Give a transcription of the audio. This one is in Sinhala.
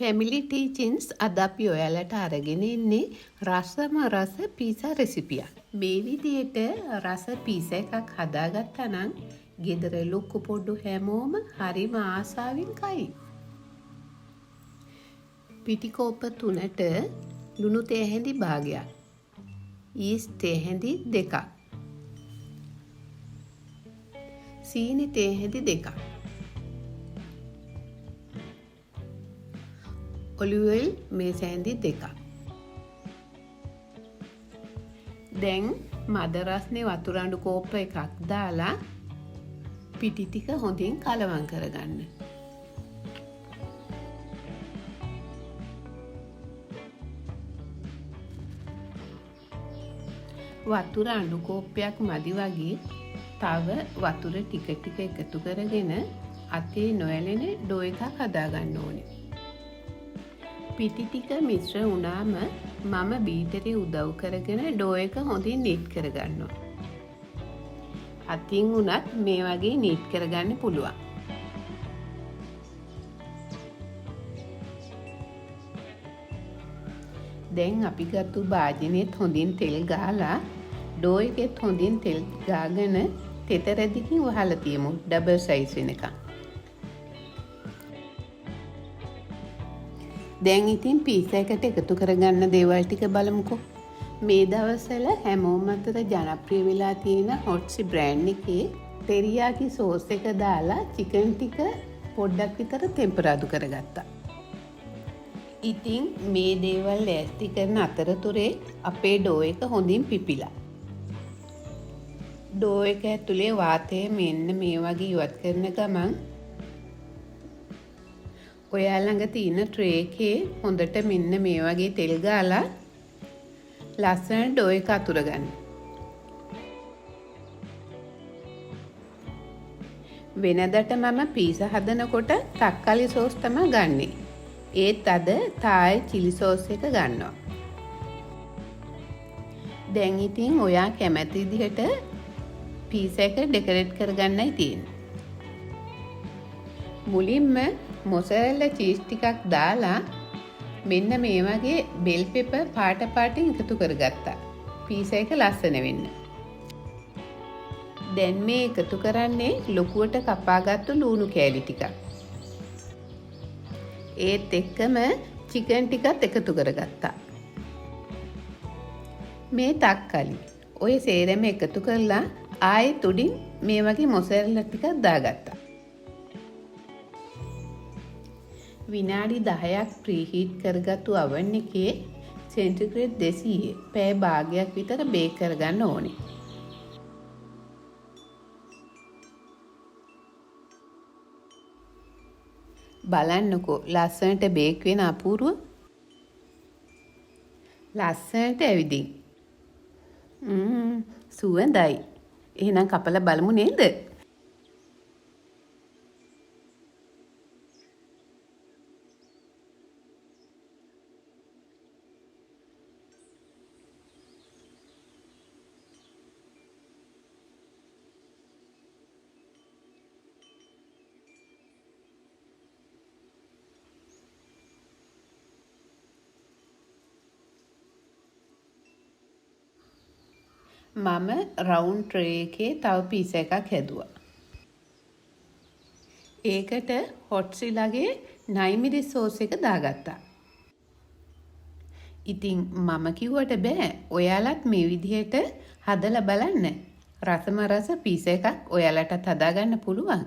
ෆැමිලි ටීචින්ස් අද අපි ඔයාලට අරගෙන ඉන්නේ රසම රස පීසා රෙසිපියක්. මේ විදිහට රස පීසා එකක් හදාගත්තා නම් ගෙදර ලොකු පොඩු හැමෝම හරිම ආසාවෙන් කයි. පිටිකෝප 3ට ලුණු තේ හැඳි භාගයක්. ඊස් තේ හැඳි 2ක්. සීනි තේ හැඳි 2ක්. Olive oil මේස හැඳි 2ක්. දැන් මද රස්නේ වතුර අඬු කෝප්ප එකක් දාලා පිටි ටික හොඳින් කලවම් කරගන්න. වතුර අඬු කෝප්පයක් මදි වගේ තව වතුර ටික ටික එකතු කරගෙන අතේ නොඇලෙන ඩෝ එකක් හදාගන්න ඕනේ. පිටි ටික මිශ්‍ර වුණාම මම බීටරේ උදව් කරගෙන ඩෝ එක හොඳින් නීට් කරගන්නවා. අතින් උනත් මේ වගේ නීට් කරගන්න පුළුවන්. දැන් අපි ගත්තු භාජනෙත් හොඳින් තෙල් ගාලා ඩෝ එකෙත් හොඳින් තෙල් ගාගෙන තෙතරදිකින් වහලා තියමු ඩබල් සයිස් වෙනකන්. දැන් ඉතින් පීසා එකට එකතු කරගන්න දේවල් ටික බලමුකෝ. මේ දවස්වල හැමෝම අතර ජනප්‍රිය වෙලා තියෙන හොට්සි බ්‍රෑන්ඩ් එකේ ටෙරියාකි සෝස් එක දාලා චිකන් ටික පොඩ්ඩක් විතර ටෙම්පරාදු කරගත්තා. ඉතින් මේ දේවල් ලෑස්ති කරන අතරතුරේ අපේ ඩෝ එක හොඳින් පිපිලා. ඩෝ එක ඇතුලේ වාතය මෙන්න මේ වගේ ඉවත් කරන ගමන් ඔයා ළඟ තියෙන ට්‍රේ එකේ හොඳට මෙන්න මේ වගේ තෙල් ගාලා ලස්සන ඩෝ එක අතුර ගන්න. වෙනදට මම පීසා හදනකොට තක්කාලි සෝස් තමයි ගන්නෙ. ඒත් අද තායි චිලි සෝස් එක ගන්නවා. දැන් ඉතින් ඔයා කැමති විදිහට පීසා එක ඩෙකරේට් කරගන්නයි තියෙන්නේ. මුලින්ම මොසරෙල්ලා චීස් ටිකක් දාලා මෙන්න මේ වගේ බෙල් පෙපර් පාට පාටින් එකතු කරගත්තා. පීසා එක ලස්සන වෙන්න. දැන් මේ එකතු කරන්නේ ලොකුවට කපාගත්තු ලුණු කෑලි ටිකක්. ඒත් එක්කම චිකන් ටිකත් එකතු කරගත්තා. මේ තක්කාලි ඔය සේරම එකතු කරලා ආයෙත් උඩින් මේ වගේ මොසරෙල්ලා ටිකක් දාගත්තා. විනාඩි 10ක් ප්‍රීහීට් කරගත්තු oven එකේ සෙන්ටිග්‍රේඩ් 200 පැය භාගයක් විතර බේක් කරගන්න ඕනේ. බලන්නකෝ ලස්සනට බේක් වෙන අපූර්ව. ලස්සනට ඇවිදින්. සුවඳයි. එහෙනම් කපලා බලමු නේද? මම රවුන්ඩ් ට්‍රේ එකේ තව පීසා එකක් හැදුවා. ඒකට හොට්සිලාගේ නයිමිරි සෝස් එක දාගත්තා. ඉතින් මම කිව්වට බෑ ඔයාලත් මේ විදිහට හදලා බලන්න. රසම රස පීසා එකක් ඔයාලටත් හදාගන්න පුළුවන්.